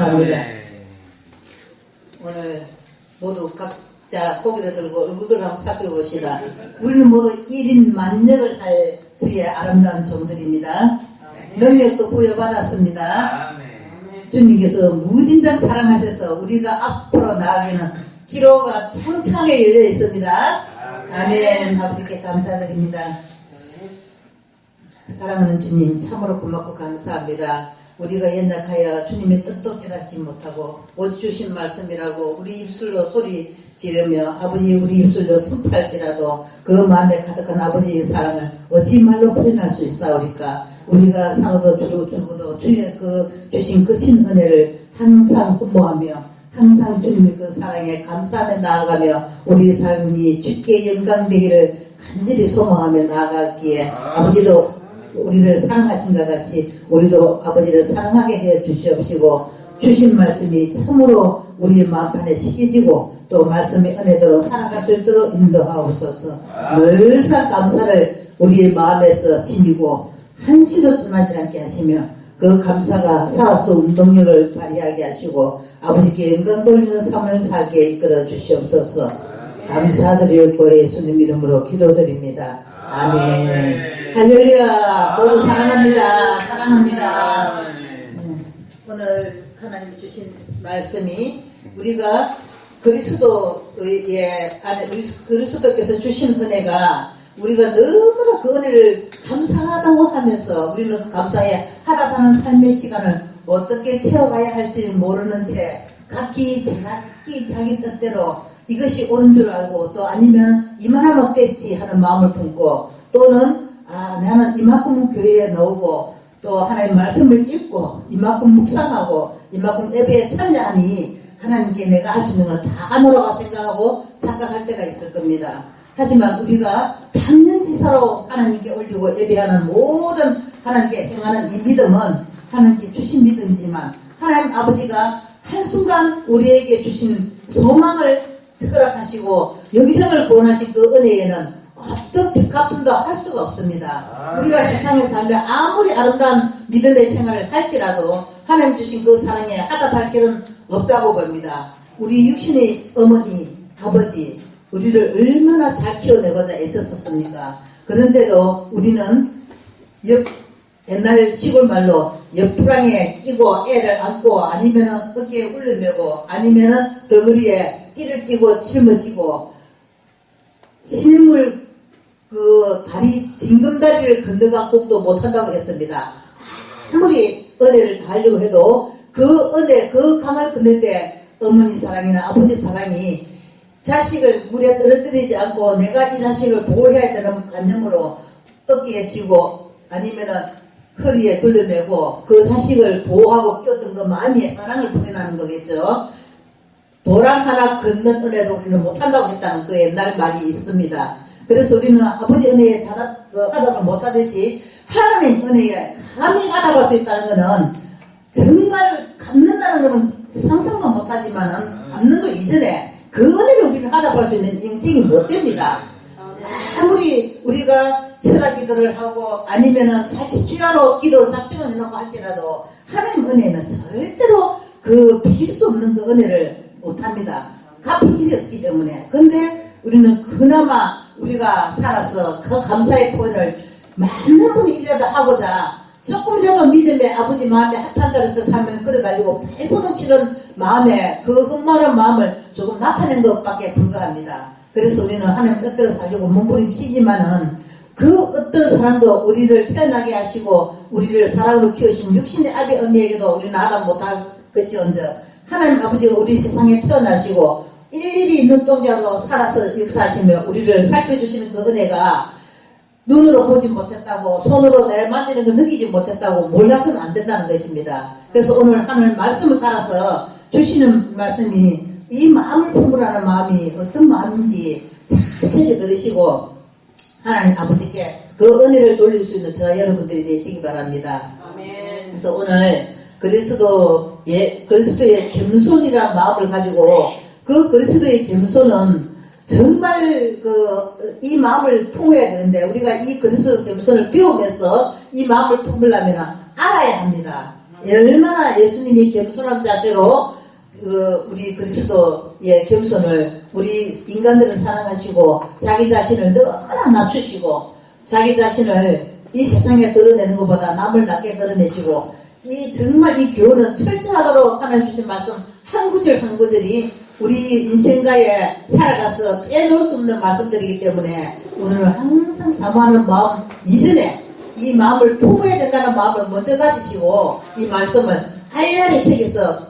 감사합니다. 오늘 모두 각자 고개를 들고 얼굴을 한번 살펴봅시다. 우리는 모두 1인 만역을 할 주의 아름다운 종들입니다. 능력도 부여받았습니다. 주님께서 무진장 사랑하셔서 우리가 앞으로 나아가는 기로가 창창하게 열려 있습니다. 아멘. 아버지께 감사드립니다. 사랑하는 주님 참으로 고맙고 감사합니다. 우리가 연약하여 주님의 뜻도 깨닫지 못하고 오직 주신 말씀이라고 우리 입술로 소리 지르며 아버지 우리 입술로 선포할지라도 그 마음에 가득한 아버지의 사랑을 어찌 말로 표현할 수 있사오리까. 우리가 살아도 죽어도 주의 그 주신 그 신은혜를 항상 흠모하며 항상 주님의 그 사랑에 감사하며 나아가며 우리 삶이 주께 영광되기를 간절히 소망하며 나아가기에 아버지도 우리를 사랑하신 것 같이 우리도 아버지를 사랑하게 해 주시옵시고 주신 말씀이 참으로 우리 마음판에 새겨지고 또 말씀의 은혜대로 살아갈 수 있도록 인도하옵소서. 늘상 감사를 우리의 마음에서 지니고 한시도 떠나지 않게 하시며 그 감사가 살아서 운동력을 발휘하게 하시고 아버지께 영광 돌리는 삶을 살게 이끌어 주시옵소서. 감사드리고 예수님 이름으로 기도드립니다. 아멘. 할렐루야. 모두 사랑합니다. 사랑합니다. 오늘 하나님 주신 말씀이 우리가 그리스도의 안에 그리스도께서 주신 은혜가 우리가 너무나 그 은혜를 감사하다고 하면서 우리는 그 감사에 하답하는 삶의 시간을 어떻게 채워가야 할지 모르는 채 각기 자기 뜻대로 이것이 옳은 줄 알고 또 아니면 이만하면 없겠지 하는 마음을 품고 또는 나는 이만큼 교회에 나오고 또 하나님의 말씀을 읽고 이만큼 묵상하고 이만큼 예배에 참여하니 하나님께 내가 할 수 있는 걸 다 하노라고 생각하고 착각할 때가 있을 겁니다. 하지만 우리가 당연지사로 하나님께 올리고 예배하는 모든 하나님께 행하는 이 믿음은 하나님께 주신 믿음이지만 하나님 아버지가 한순간 우리에게 주신 소망을 허락하시고 영생을 구원하신 그 은혜에는 어떤 빚갚음도 할 수가 없습니다. 우리가 세상에 살며 아무리 아름다운 믿음의 생활을 할지라도 하나님 주신 그 사랑에 하답할 길은 없다고 봅니다. 우리 육신의 어머니, 아버지 우리를 얼마나 잘 키워내고자 애썼습니까? 그런데도 우리는 옛날 시골말로 옆부랑에 끼고 애를 안고 아니면은 어깨에 울려매고 아니면은 덩어리에 띠를 끼고 짊어지고 실물 그 다리 징검다리를 건너가 곡도 못한다고 했습니다. 아무리 은혜를 다하려고 해도 그 은혜 그 강을 건널 때 어머니 사랑이나 아버지 사랑이 자식을 물에 떨어뜨리지 않고 내가 이 자식을 보호해야 되는 관념으로 어깨에 쥐고 아니면은 허리에 둘러매고 그 자식을 보호하고 끼웠던 그 마음의 사랑을 표현하는 거겠죠. 도랑 하나 걷는 은혜도 우리는 못한다고 했다는 그 옛날 말이 있습니다. 그래서 우리는 아버지 은혜에 하답을 못하듯이 하나님 은혜에 감히 하답할 수 있다는 것은 정말 갚는다는 것은 상상도 못하지만은 갚는 것 이전에 그 은혜를 우리는 하답할 수 있는 인생이 못 됩니다. 아무리 우리가 철학 기도를 하고 아니면은 40주야로 기도 작정을 해놓고 할지라도 하나님 은혜는 절대로 그 빌 수 없는 그 은혜를 못합니다. 갚을 길이 없기 때문에. 근데 우리는 그나마 우리가 살아서 그 감사의 표현을 많은 분이라도 하고자 조금이라도 믿음의 아버지 마음에 합판자로서 삶을 끌어가지고 발버둥치는 마음에 그 흠마른 마음을 조금 나타낸 것밖에 불과합니다. 그래서 우리는 하나님 뜻대로 살려고 몸부림치지만은 그 어떤 사랑도 우리를 태어나게 하시고 우리를 사랑으로 키우신 육신의 아비 어미에게도 우리는 하다 못할 것이온저 하나님 아버지가 우리 세상에 태어나시고 일일이 눈동자로 살아서 역사하시며 우리를 살펴주시는 그 은혜가 눈으로 보지 못했다고 손으로 내 만지는 걸 느끼지 못했다고 몰라서는 안 된다는 것입니다. 그래서 오늘 하늘 말씀을 따라서 주시는 말씀이 이 마음을 품으라는 마음이 어떤 마음인지 자세히 들으시고 하나님 아버지께 그 은혜를 돌릴 수 있는 저와 여러분들이 되시기 바랍니다. 아멘. 그래서 오늘 그리스도의 겸손이라는 마음을 가지고 그 그리스도의 겸손은 정말 이 마음을 품어야 되는데 우리가 이 그리스도 겸손을 배우면서 이 마음을 품으려면 알아야 합니다. 얼마나 예수님이 겸손한 자세로 우리 그리스도의 겸손을 우리 인간들을 사랑하시고 자기 자신을 너무나 낮추시고 자기 자신을 이 세상에 드러내는 것보다 남을 낮게 드러내시고 이 정말 이 교훈은 철저하도록 하나님 주신 말씀 한 구절 한 구절이 우리 인생가에 살아가서 빼놓을 수 없는 말씀들이기 때문에 오늘 항상 사모하는 마음 이전에 이 마음을 품어야 된다는 마음을 먼저 가지시고 이 말씀을 알알이 새겨서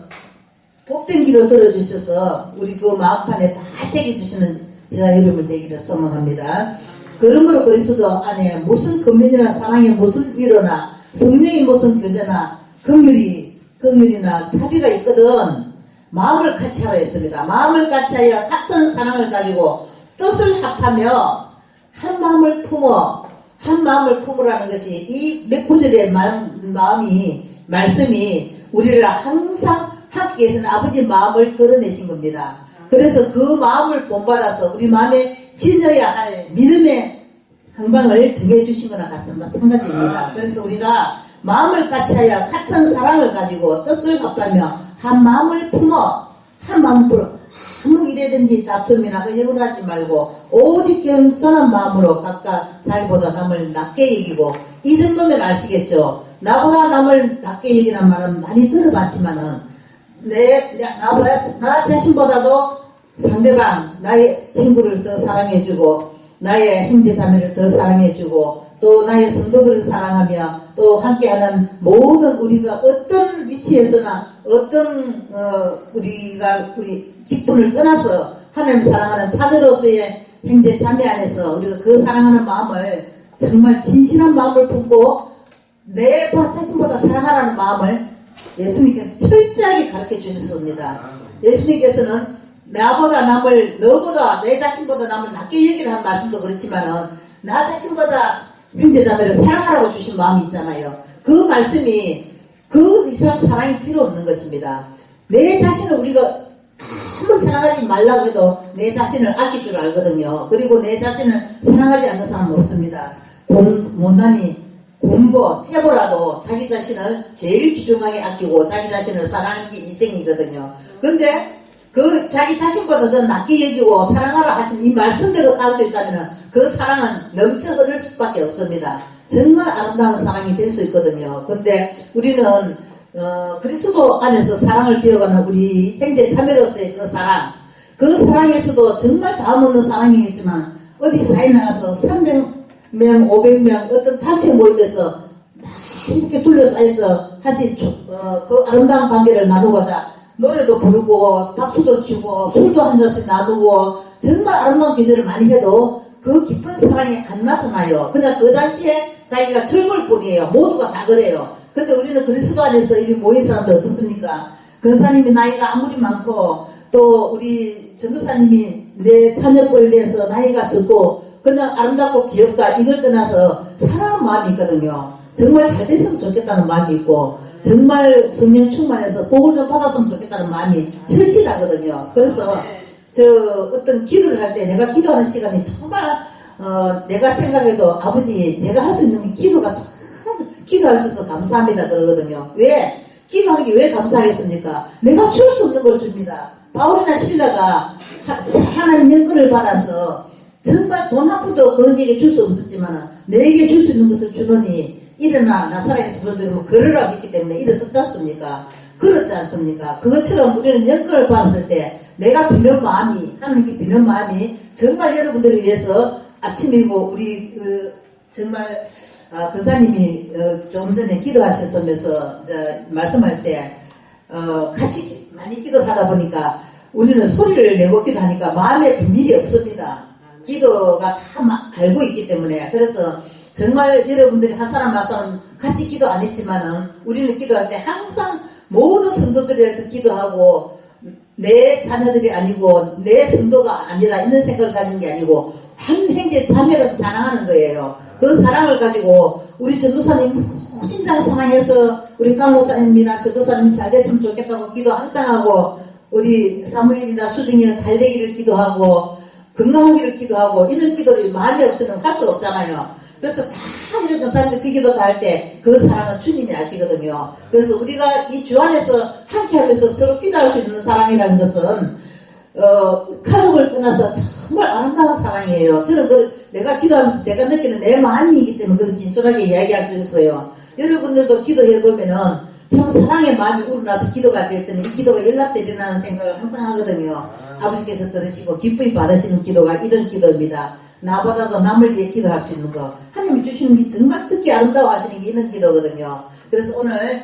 복된 길로 들어주셔서 우리 그 마음판에 다 새겨주시는 제가 여러분 되기를 소망합니다. 그러므로 그리스도 안에 무슨 근면이나 사랑이 무슨 위로나 성령이 무슨 교제나 긍휼이나 자비가 있거든 마음을 같이 하라 했습니다. 마음을 같이 하여 같은 사랑을 가지고 뜻을 합하며 한 마음을 품으라는 것이 이 몇 구절의 말씀이 우리를 항상 함께 계신 아버지 마음을 드러내신 겁니다. 그래서 그 마음을 본받아서 우리 마음에 지녀야 할 믿음의 한방을 정해주신 거나 마찬가지입니다. 그래서 우리가 마음을 같이 하여 같은 사랑을 가지고 뜻을 합하며 한 마음을 품어 아무 일에든지 다툼이나 의역을 하지 말고 오직 겸손한 마음으로 각각 자기보다 남을 낮게 여기고 이 정도면 아시겠죠? 나보다 남을 낮게 여기는 말은 많이 들어봤지만은 나 자신보다도 상대방 나의 친구를 더 사랑해주고 나의 형제자매를 더 사랑해주고 또 나의 성도들을 사랑하며 또 함께하는 모든 우리가 어떤 위치에서나 어떤 우리 직분을 떠나서 하나님 사랑하는 자녀로서의 형제 자매 안에서 우리가 그 사랑하는 마음을 정말 진실한 마음을 품고 내 자신보다 사랑하라는 마음을 예수님께서 철저하게 가르쳐 주셨습니다. 예수님께서는 너보다 내 자신보다 남을 낮게 여기라 한 말씀도 그렇지만은 나 자신보다 형제자매를 사랑하라고 주신 마음이 있잖아요. 그 말씀이 그 이상 사랑이 필요 없는 것입니다. 내 자신을 우리가 아무리 사랑하지 말라고 해도 내 자신을 아낄 줄 알거든요. 그리고 내 자신을 사랑하지 않는 사람은 없습니다. 못난이 곰보, 째보라도 자기 자신을 제일 귀중하게 아끼고 자기 자신을 사랑하는 게 인생이거든요. 근데 그 자기 자신보다 더 낮게 여기고 사랑하라 하신 이 말씀대로 갈 수 있다면 그 사랑은 넘쳐 흐를 수밖에 없습니다. 정말 아름다운 사랑이 될 수 있거든요. 근데 우리는 그리스도 안에서 사랑을 배워가는 우리 형제 자매로서의 그 사랑에서도 정말 다음 없는 사랑이겠지만 어디 사회 나가서 300명, 500명 어떤 단체 모임에서 이렇게 둘러싸여서 그 아름다운 관계를 나누고자 노래도 부르고 박수도 치고 술도 한 잔씩 나누고 정말 아름다운 계절을 많이 해도 그 깊은 사랑이 안 나타나요. 그냥 그 당시에 자기가 즐거울 뿐이에요. 모두가 다 그래요. 근데 우리는 그리스도 안에서 이리 모인 사람들 어떻습니까? 근사님이 나이가 아무리 많고 또 우리 전도사님이 내 자녀뻘 내서 나이가 적고 그냥 아름답고 귀엽다 이걸 떠나서 사랑하는 마음이 있거든요. 정말 잘 됐으면 좋겠다는 마음이 있고 정말 성령 충만해서 복을 좀 받았으면 좋겠다는 마음이 절실하거든요. 그래서 어떤 기도를 할 때 내가 기도하는 시간이 정말 내가 생각해도 아버지 제가 할 수 있는 게 기도가 참 기도할 수 있어서 감사합니다 그러거든요. 왜? 기도하는 게 왜 감사하겠습니까? 내가 줄 수 없는 걸 줍니다. 바울이나 실라가 하나님 영권을 받아서 정말 돈 한 푼도 거지에게 줄 수 없었지만 내게 줄 수 있는 것을 주노니 일어나 나사렛에서 부르면 걸으라고 했기 때문에 일어섰지 않습니까? 그렇지 않습니까? 그것처럼 우리는 영권을 받았을 때 내가 비는 마음이 하나님께 비는 마음이 정말 여러분들을 위해서 아침이고 우리 정말 근사님이 좀 전에 기도하셨으면서 말씀할 때 같이 많이 기도하다 보니까 우리는 소리를 내고 기도하니까 마음에 비밀이 없습니다. 기도가 다 알고 있기 때문에 그래서 정말 여러분들이 한 사람 한 사람 같이 기도 안 했지만은 우리는 기도할 때 항상 모든 성도들에 대해서 기도하고 내 자녀들이 아니고 내 성도가 아니라 있는 생각을 가진 게 아니고 한 형제 자매로서 사랑하는 거예요. 그 사랑을 가지고 우리 전도사님 무진장 사랑해서 우리 강목사님이나 전도사님이 잘 됐으면 좋겠다고 기도 항상 하고 우리 사무엘이나 수정이가 잘 되기를 기도하고 건강하기를 기도하고 이런 기도를 마음이 없으면 할 수 없잖아요. 그래서 다 이런 사람들 그 기도 다 할 때 그 사랑은 주님이 아시거든요. 그래서 우리가 이 주 안에서 함께 하면서 서로 기도할 수 있는 사랑이라는 것은 가족을 떠나서 정말 아름다운 사랑이에요. 저는 내가 기도하면서 내가 느끼는 내 마음이기 때문에 그런 진솔하게 이야기할 수 있어요. 여러분들도 기도해보면은 참 사랑의 마음이 우러나서 기도가 될 때는 이 기도가 연락되리라는 생각을 항상 하거든요. 아버지께서 들으시고 기쁘게 받으시는 기도가 이런 기도입니다. 나보다도 남을 위해 기도할 수 있는 거. 하나님이 주시는 게 정말 특히 아름다워 하시는 게 이런 기도거든요. 그래서 오늘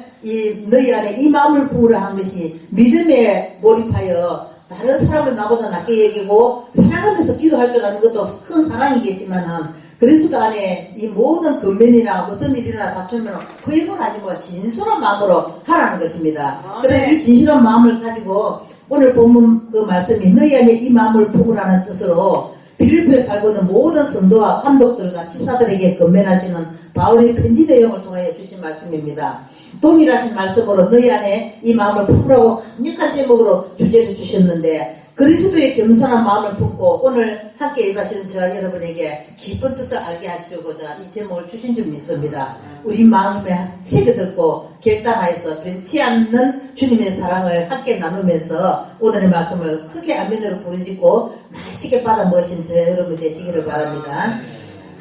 너희 안에 이 마음을 부으라 한 것이 믿음에 몰입하여 다른 사람을 나보다 낮게 여기고 사랑하면서 기도할 줄 아는 것도 큰 사랑이겠지만은 그리스도 안에 이 모든 근면이나 무슨 일이나 다투면 거역을 하지 말고 진솔한 마음으로 하라는 것입니다. 그래서 이 진실한 마음을 가지고 오늘 본문 그 말씀이 너희 안에 이 마음을 부으라는 뜻으로 빌립보에 살고 있는 모든 성도와 감독들과 집사들에게 건면하시는 바울의 편지 내용을 통하여 주신 말씀입니다. 동일하신 말씀으로 너희 안에 이 마음을 품으라고 강력한 제목으로 주제를 주셨는데 그리스도의 겸손한 마음을 품고 오늘 함께 임하시는 저와 여러분에게 기쁜 뜻을 알게 하시려고자 이 제목을 주신 줄 믿습니다. 우리 마음에 새겨들고 결단하여서 변치 않는 주님의 사랑을 함께 나누면서 오늘의 말씀을 크게 아멘으로 부르짖고 맛있게 받아 먹으신 저 여러분 되시기를 바랍니다.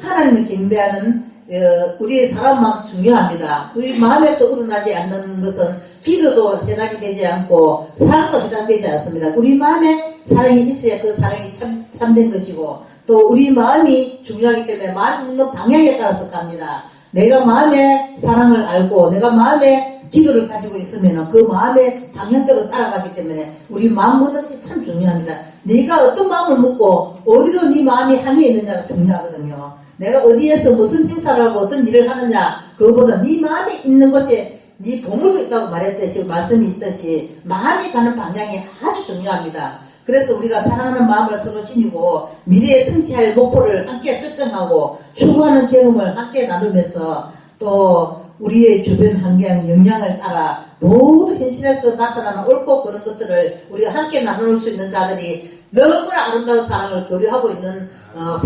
하나님을 경배하는 우리의 사람 마음 중요합니다. 우리 마음에서 우러나지 않는 것은 기도도 해당이 되지 않고 사랑도 해당되지 않습니다. 우리 마음에 사랑이 있어야 그 사랑이 참된 것이고 또 우리 마음이 중요하기 때문에 마음 먹는 방향에 따라서 갑니다. 내가 마음의 사랑을 알고 내가 마음의 기도를 가지고 있으면 그 마음의 방향대로 따라가기 때문에 우리 마음 먹는 것이 참 중요합니다. 네가 어떤 마음을 먹고 어디로 네 마음이 향해 있느냐가 중요하거든요. 내가 어디에서 무슨 행사를 하고 어떤 일을 하느냐 그거보다 네 마음이 있는 곳에 네 보물도 있다고 말했듯이 말씀이 있듯이 마음이 가는 방향이 아주 중요합니다. 그래서 우리가 사랑하는 마음을 서로 지니고 미래에 성취할 목표를 함께 설정하고 추구하는 경험을 함께 나누면서 또 우리의 주변 환경 영향을 따라 모두 현실에서 나타나는 옳고 그런 것들을 우리가 함께 나눌 수 있는 자들이 너무나 아름다운 사랑을 교류하고 있는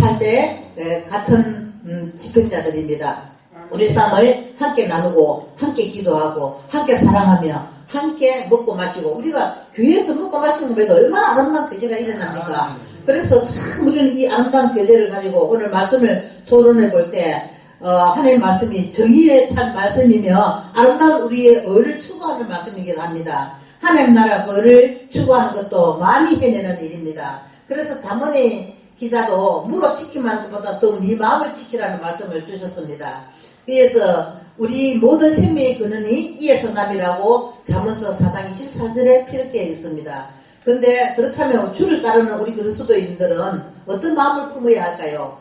삶의 같은 집행자들입니다. 우리 삶을 함께 나누고 함께 기도하고 함께 사랑하며 함께 먹고 마시고 우리가 교회에서 먹고 마시는 것에도 얼마나 아름다운 교제가 일어납니까? 그래서 참 우리는 이 아름다운 교제를 가지고 오늘 말씀을 토론해 볼 때 하나님의 말씀이 정의의 참 말씀이며 아름다운 우리의 의를 추구하는 말씀이기도 합니다. 하나님 나라 의를 추구하는 것도 마음이 해내는 일입니다. 그래서 잠언의 기자도 물어 지키는 것보다 더 네 마음을 지키라는 말씀을 주셨습니다. 그래서 우리 모든 생명의 근원이 이에서 남이라고 잠언서 4장 24절에 기록되어 있습니다. 그런데 그렇다면 주를 따르는 우리 그리스도인들은 어떤 마음을 품어야 할까요?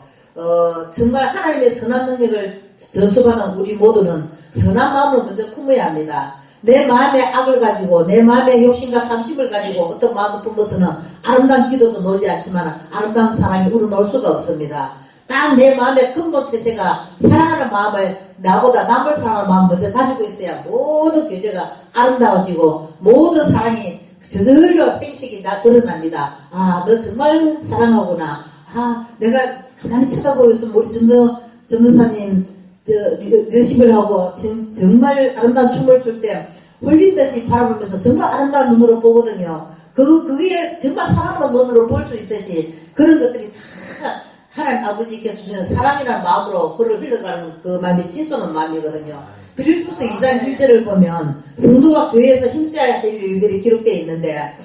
정말 하나님의 선한 능력을 전수받은 우리 모두는 선한 마음을 먼저 품어야 합니다. 내 마음의 악을 가지고 내 마음의 욕심과 탐심을 가지고 어떤 마음을 품어서는 아름다운 기도도 나오지 않지만 아름다운 사랑이 우러나올 수가 없습니다. 딱 내 마음의 근본 태세가 사랑하는 마음을 나보다 남을 사랑하는 마음을 먼저 가지고 있어야 모든 교제가 아름다워지고 모든 사랑이 저절로 행식이 다 드러납니다. 아, 너 정말 사랑하구나. 아, 내가 가만히 쳐다보고 있으면 우리 전도사님 열심을 하고 정말 아름다운 춤을 출 때 홀린 듯이 바라보면서 정말 아름다운 눈으로 보거든요. 그게 정말 사랑하는 눈으로 볼 수 있듯이 그런 것들이 다 하나님 아버지께 주시는 사랑이라는 마음으로 그를 흘러가는 그 마음이 진솔한 마음이거든요. 빌립보서 2장 1절을 보면 성도가 교회에서 힘써야 될 일들이 기록되어 있는데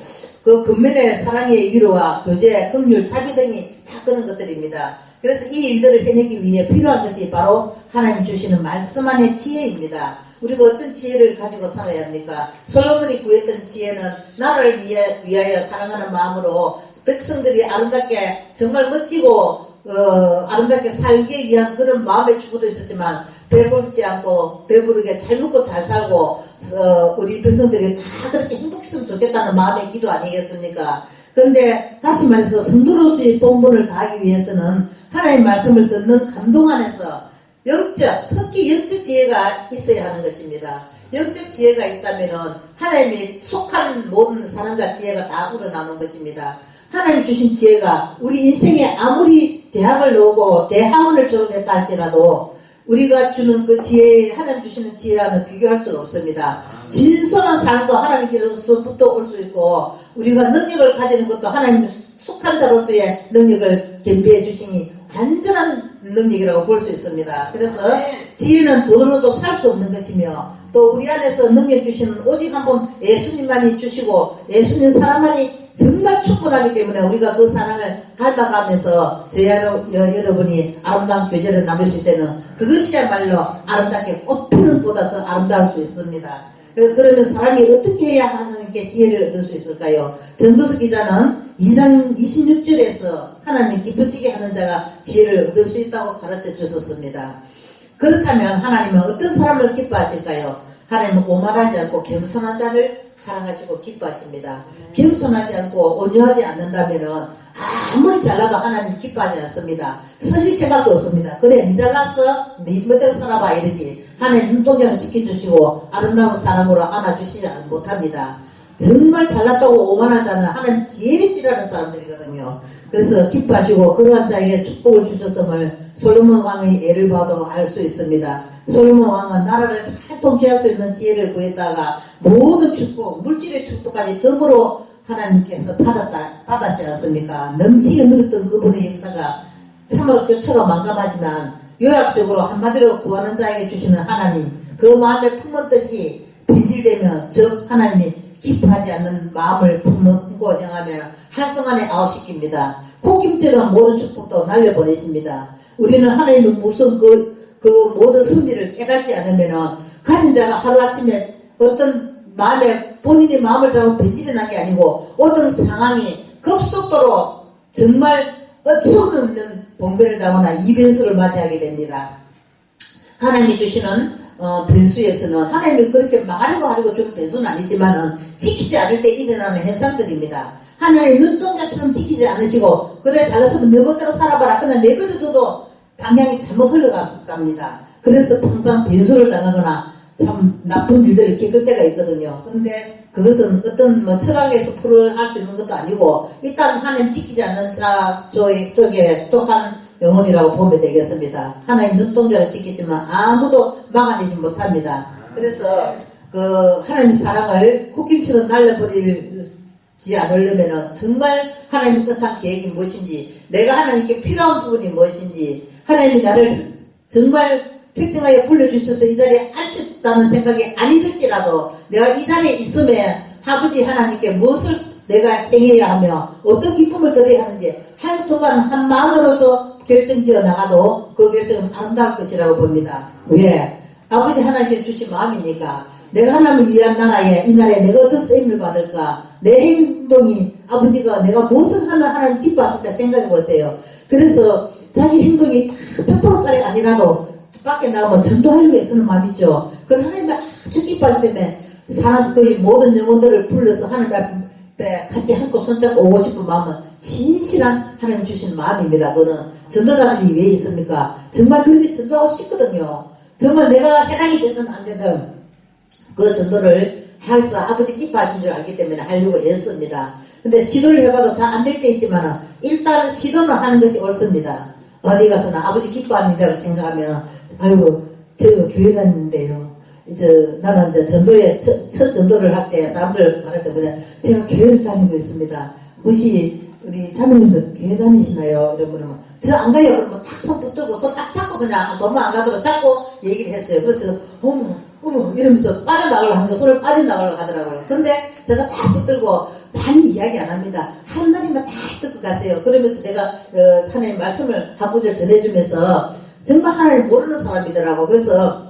그 근면의 사랑의 위로와 교제, 긍휼, 자비 등이 다 그런 것들입니다. 그래서 이 일들을 해내기 위해 필요한 것이 바로 하나님 주시는 말씀 안의 지혜입니다. 우리가 어떤 지혜를 가지고 살아야 합니까? 솔로몬이 구했던 지혜는 나라를 위하여 사랑하는 마음으로 백성들이 아름답게 정말 멋지고 아름답게 살기 위한 그런 마음의 추구도 있었지만 배고프지 않고 배부르게 잘 먹고 잘 살고 우리 백성들이 다 그렇게 행복했으면 좋겠다는 마음의 기도 아니겠습니까? 그런데 다시 말해서 성도로서의 본분을 다하기 위해서는 하나님의 말씀을 듣는 감동 안에서 특히 영적 지혜가 있어야 하는 것입니다. 영적 지혜가 있다면 하나님이 속한 모든 사랑과 지혜가 다 우러나는 것입니다. 하나님 주신 지혜가 우리 인생에 아무리 대학을 나오고 대학원을 졸업했다 할지라도 우리가 주는 그 지혜, 하나님 주시는 지혜와는 비교할 수가 없습니다. 진솔한 사랑도 하나님께로부터 올 수 있고 우리가 능력을 가지는 것도 하나님 속한 자로서의 능력을 겸비해 주시니 완전한 능력이라고 볼 수 있습니다. 그래서 지혜는 돈으로도 살 수 없는 것이며 또 우리 안에서 능력 주시는 오직 한 번 예수님만이 주시고 예수님 사랑만이 정말 충분하기 때문에 우리가 그 사랑을 닮아가면서 여러분이 아름다운 교제를 나누실 때는 그것이야말로 아름답게 꽃피는 보다 더 아름다울 수 있습니다. 그러면 사람이 어떻게 해야 하나님께 지혜를 얻을 수 있을까요? 전도서 기자는 2장 26절에서 하나님 기쁘시게 하는 자가 지혜를 얻을 수 있다고 가르쳐 주셨습니다. 그렇다면 하나님은 어떤 사람을 기뻐하실까요? 하나님은 오만하지 않고 겸손한 자를 사랑하시고 기뻐하십니다. 겸손하지 않고 온유하지 않는다면은 아무리 잘나도 하나님 기뻐하지 않습니다. 쓰실 생각도 없습니다. 그래 니 잘났어? 니 멋대로 살아봐 이러지. 하나님 눈동자를 지켜주시고 아름다운 사람으로 안아주시지 못합니다. 정말 잘났다고 오만한 자는 하나님 제일 싫어하는 사람들이거든요. 그래서 기뻐하시고 그러한 자에게 축복을 주셨음을 솔로몬 왕의 예를 봐도 알 수 있습니다. 솔로몬 왕은 나라를 잘 통치할 수 있는 지혜를 구했다가 모든 축복, 물질의 축복까지 덤으로 하나님께서 받았지 않습니까? 넘치게 누렸던 그분의 역사가 참으로 교차가 만감하지만 요약적으로 한마디로 구하는 자에게 주시는 하나님, 그 마음에 품은 뜻이 변질되면 즉 하나님이 기뻐하지 않는 마음을 품고 영하며 한순간에 아웃시킵니다. 콧김처럼 모든 축복도 날려보내십니다. 우리는 하나님의 무슨 그 모든 승리를 깨닫지 않으면 가진 자가 하루아침에 어떤 마음에 본인의 마음을 잡고 변질이 난 게 아니고 어떤 상황이 급속도로 정말 어처구니없는 봉변을 당하거나 이변수를 맞이하게 됩니다. 하나님이 주시는 변수에서는 하나님이 그렇게 하려고 좀 변수는 아니지만은 지키지 않을 때 일어나는 현상들입니다. 하나님 눈동자처럼 지키지 않으시고 그래 잘났으면 내 멋대로 살아봐라. 그러나 내버려둬도 방향이 잘못 흘러갑니다. 그래서 항상 변수를 당하거나 참 나쁜 일들이 겪을 때가 있거든요. 그런데 그것은 어떤 철학에서 할 수 있는 것도 아니고 일단 하나님 지키지 않는 자 쪽에 속한 영혼이라고 보면 되겠습니다. 하나님 눈동자를 지키지만 아무도 막아내지 못합니다. 그래서 그 하나님의 사랑을 콧김처럼 날려버리지 않으려면 정말 하나님의 뜻한 계획이 무엇인지 내가 하나님께 필요한 부분이 무엇인지 하나님이 나를 정말 특정하게 불러주셔서 이 자리에 앉혔다는 생각이 아니 들지라도 내가 이 자리에 있으면 아버지 하나님께 무엇을 내가 행해야 하며 어떤 기쁨을 드려야 하는지 한순간 한 마음으로서 결정지어 나가도 그 결정은 아름다울 것이라고 봅니다. 왜? 아버지 하나님께 주신 마음이니까 내가 하나님을 위한 나라에 이 나라에 내가 어떤 쓰임을 받을까 내 행동이 아버지가 내가 무엇을 하면 하나님 기뻐하실까 생각해 보세요. 그래서 자기 행동이 다 100%짜리가 아니라도 밖에 나가면 전도하려고 애쓰는 마음이죠. 그건 하나님이 아주 기뻐하기 때문에 사람들이 모든 영혼들을 불러서 하나님 앞에 같이 한껏 손잡고 오고 싶은 마음은 진실한 하나님 주신 마음입니다. 그거는 전도자들이 왜 있습니까? 정말 그렇게 전도하고 싶거든요. 정말 내가 해당이 되든 안 되든 그 전도를 해서 아버지 기뻐하신 줄 알기 때문에 하려고 애씁니다. 근데 시도를 해봐도 잘 안 될 때 있지만 일단 시도는 하는 것이 옳습니다. 어디 가서나 아버지 기뻐합니다라고 생각하면 아이고 저 교회 다니는데요. 나는 이제 전도에 첫 전도를 할 때 사람들 말할 때 뭐냐 제가 교회를 다니고 있습니다. 혹시 우리 자매님도 교회 다니시나요? 이런 분은 저 안 가요. 그러면 딱 손 붙들고 손 딱 잡고 그냥 돈만 안 가더라도 잡고 얘기를 했어요. 그래서 어머 이러면서 빠져나가려고 하는 거 손을 빠져나가려고 하더라고요. 근데 제가 딱 붙들고 많이 이야기 안 합니다. 한 마디만 딱 듣고 가세요. 그러면서 제가 하나님 말씀을 한 구절 전해주면서 정말 하나님 모르는 사람이더라고. 그래서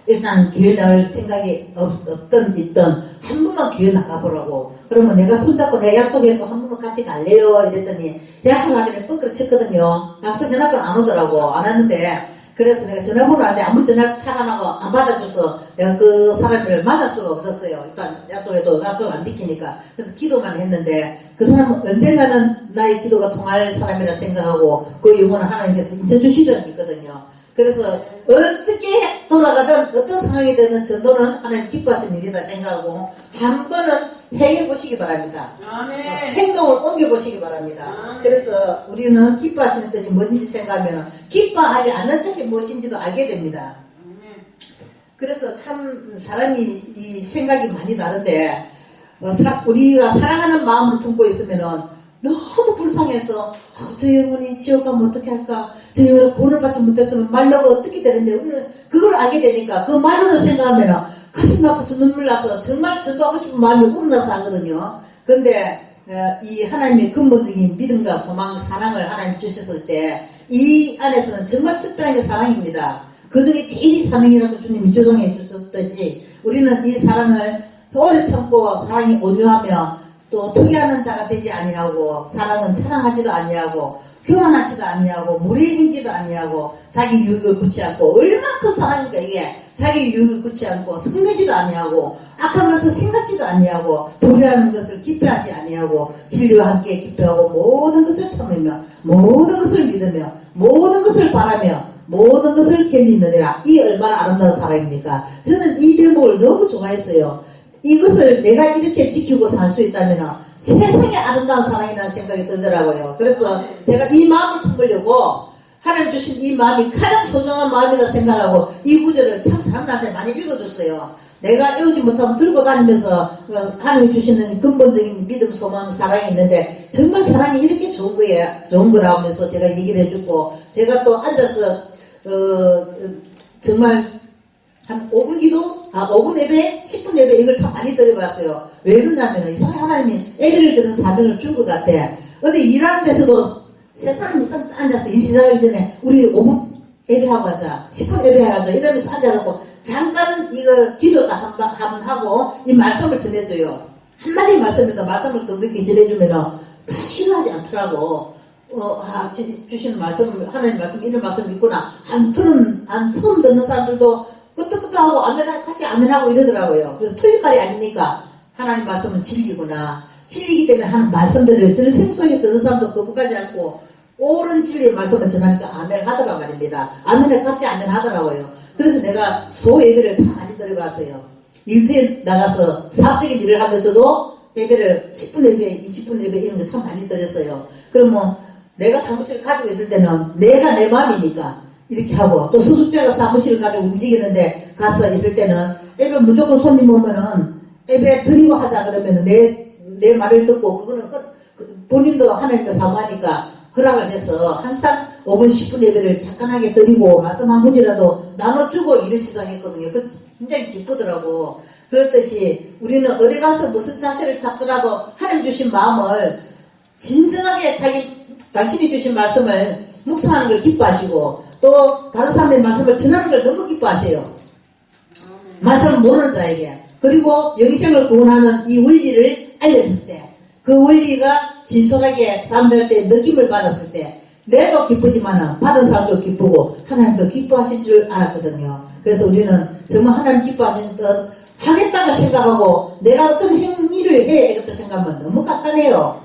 일단 교회 나올 생각이 없든 있든 한 번만 교회 나가보라고. 그러면 내가 손잡고 내가 약속했고 한 번만 같이 갈래요 이랬더니 약속하기는 뻥그러 쳤거든요. 약속해놓고 안 오더라고. 안 왔는데 그래서 내가 전화번호 안 돼. 아무 전화 차가 나고 안 받아줘서 내가 그 사람을 만날 수가 없었어요. 일단 약속해도 약속을 안 지키니까. 그래서 기도만 했는데 그 사람은 언젠가는 나의 기도가 통할 사람이라 생각하고 그 영혼을 하나님께서 인쳐주시리라 믿거든요. 그래서 어떻게 돌아가든 어떤 상황이 되든 전도는 하나님 기뻐하시는 일이다 생각하고 한 번은 해보고 보시기 바랍니다. 아멘. 행동을 옮겨보시기 바랍니다. 아멘. 그래서 우리는 기뻐하시는 뜻이 뭔지 생각하면 기뻐하지 않는 뜻이 무엇인지도 알게 됩니다. 그래서 참 사람이 이 생각이 많이 다른데 우리가 사랑하는 마음을 품고 있으면은 너무 불쌍해서 저 영혼이 지옥 가면 어떻게 할까? 저 영혼이 구원을 받지 못했으면 말라고 어떻게 되는데 우리는 그걸 알게 되니까 그 말로도 생각하면은 가슴 아파서 눈물 나서 정말 전도하고 싶은 마음이 우러나서 하거든요. 근데 이 하나님의 근본적인 믿음과 소망, 사랑을 하나님 주셨을 때 이 안에서는 정말 특별한 게 사랑입니다. 그 중에 제일 사랑이라고 주님이 조정해 주셨듯이 우리는 이 사랑을 오래 참고 사랑이 온유하며 또 투기하는 자가 되지 아니하고 사랑은 사랑하지도 아니하고 교만하지도 아니하고 무례행지도 아니하고 자기 유익을 굳지 않고 얼마나 큰 사랑입니까 이게. 자기 유익을 굳지 않고 성내지도 아니하고 악한 것을 생각지도 아니하고 불의하는 것을 기뻐하지 아니하고 진리와 함께 기뻐하고 모든 것을 참으며 모든 것을 믿으며 모든 것을 바라며 모든 것을 견디느니라. 이 얼마나 아름다운 사랑입니까? 저는 이 대목을 너무 좋아했어요. 이것을 내가 이렇게 지키고 살 수 있다면 세상에 아름다운 사랑이라는 생각이 들더라고요. 그래서 제가 이 마음을 품으려고 하나님 주신 이 마음이 가장 소중한 마음이라 생각하고 이 구절을 참 사람들한테 많이 읽어줬어요. 내가 외우지 못하면 들고 다니면서 하나님이 주시는 근본적인 믿음, 소망, 사랑이 있는데 정말 사랑이 이렇게 좋은 거예요. 좋은 거라 하면서 제가 얘기를 해주고 제가 또 앉아서 정말 한 5분 기도, 5분 예배, 10분 예배 이걸 참 많이 들어봤어요. 왜 그러냐면 이상하게 하나님이 예배를 드는 사명을 준 것 같아. 어디 일하는 데서도 세 사람이 앉아서 일 시작하기 전에 우리 5분 예배하고 하자, 10분 예배하자 이러면서 앉아갖고 잠깐 이거 기도도 한번 하고 이 말씀을 전해줘요. 한마디 말씀에도 말씀을 그렇게 전해주면은 다 싫어하지 않더라고. 주시는 말씀, 하나님 말씀, 이런 말씀 있구나. 처음 듣는 사람들도 끄떡끄떡하고 같이 아멘하고 이러더라고요. 그래서 틀린 말이 아니니까 하나님 말씀은 진리구나. 진리이기 때문에 하는 말씀들을 저를 생소하게 듣는 사람도 거부하지 않고 옳은 진리의 말씀을 전하니까 아멘 하더란 말입니다. 아멘에 같이 아멘 하더라고요. 그래서 내가 소예배를 참 많이 들어봤어요. 일터에 나가서 사업적인 일을 하면서도 예배를 10분 예배, 20분 예배 이런 거 참 많이 들었어요. 그러면 내가 사무실을 가지고 있을 때는 내가 내 마음이니까 이렇게 하고 또 소속자가 사무실을 가지고 움직이는데 가서 있을 때는 예배 무조건 손님 오면은 예배 드리고 하자 그러면은 내 말을 듣고 그거는 본인도 하나님과 사모하니까 허락을 해서 항상 5분 10분 예배를 잠깐하게 드리고 말씀 한 문이라도 나눠주고 일을 시작했거든요. 그 굉장히 기쁘더라고. 그렇듯이 우리는 어디 가서 무슨 자세를 잡더라도 하나님 주신 마음을 진정하게 당신이 주신 말씀을 묵상하는 걸 기뻐하시고 또 다른 사람의 말씀을 전하는 걸 너무 기뻐하세요. 말씀을 모르는 자에게. 그리고 영생을 구원하는 이 원리를 알려줄 때 그 원리가 진솔하게 사람들한테 느낌을 받았을 때 내도 기쁘지만 받은 사람도 기쁘고 하나님도 기뻐하신 줄 알았거든요. 그래서 우리는 정말 하나님 기뻐하신 뜻 하겠다고 생각하고 내가 어떤 행위를 해야 되겠다 생각하면 너무 간단해요.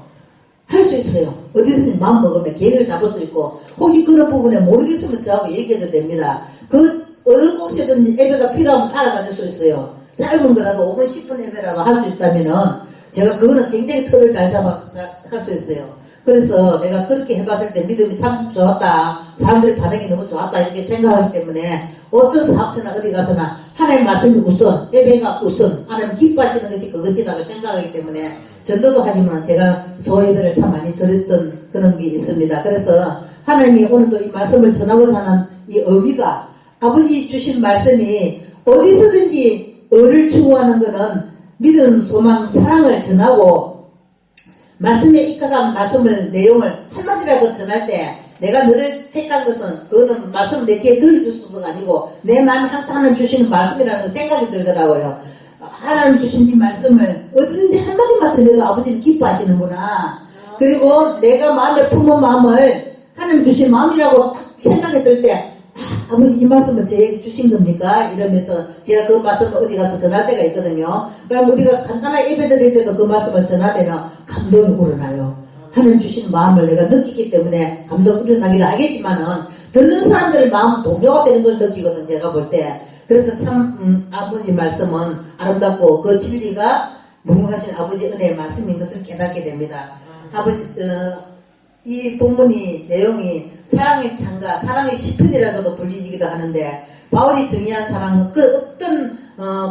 할 수 있어요. 어디든지 마음 먹으면 계획을 잡을 수 있고 혹시 그런 부분에 모르겠으면 저하고 얘기해도 됩니다. 그 어느 곳에든 예배가 필요하면 따라가줄 수 있어요. 짧은 거라도 5분 10분 예배라고 할 수 있다면은 제가 그거는 굉장히 털을 잘 잡아 할 수 있어요. 그래서 내가 그렇게 해봤을 때 믿음이 참 좋았다. 사람들의 반응이 너무 좋았다. 이렇게 생각하기 때문에 어떤 사업처나 어디 가서나 하나님 말씀이 우선, 예배가 우선, 하나님 기뻐하시는 것이 그것이라고 생각하기 때문에 전도도 하지만 제가 소예배를 참 많이 들었던 그런 게 있습니다. 그래서 하나님이 오늘도 이 말씀을 전하고자 하는 이 의미가 아버지 주신 말씀이 어디서든지 의를 추구하는 것은 믿음, 소망, 사랑을 전하고 말씀에 입각한 말씀을 내용을 한마디라도 전할 때 내가 너를 택한 것은 그거는 말씀을 내 귀에 들려주소서가 아니고 내 마음에 항상 하나님 주시는 말씀이라는 생각이 들더라고요. 하나님 주신 이 말씀을 어디든지 한마디만 전해도 아버지는 기뻐하시는구나. 그리고 내가 마음에 품은 마음을 하나님 주신 마음이라고 딱 생각이 들 때 아버지 이 말씀은 저에게 주신 겁니까? 이러면서 제가 그 말씀을 어디 가서 전할 때가 있거든요. 그럼 우리가 간단한 예배 드릴 때도 그 말씀을 전하면 감동이 우러나요. 하나님 주신 마음을 내가 느끼기 때문에 감동이 우러나기도 하겠지만은 듣는 사람들의 마음 동료가 되는 걸 느끼거든 제가 볼 때. 그래서 참 아버지 말씀은 아름답고 그 진리가 무궁하신 아버지 은혜의 말씀인 것을 깨닫게 됩니다. 아버지, 이 본문이 내용이 사랑의 창가, 사랑의 시편이라고도 불리기도 하는데 바울이 정의한 사랑은 그 어떤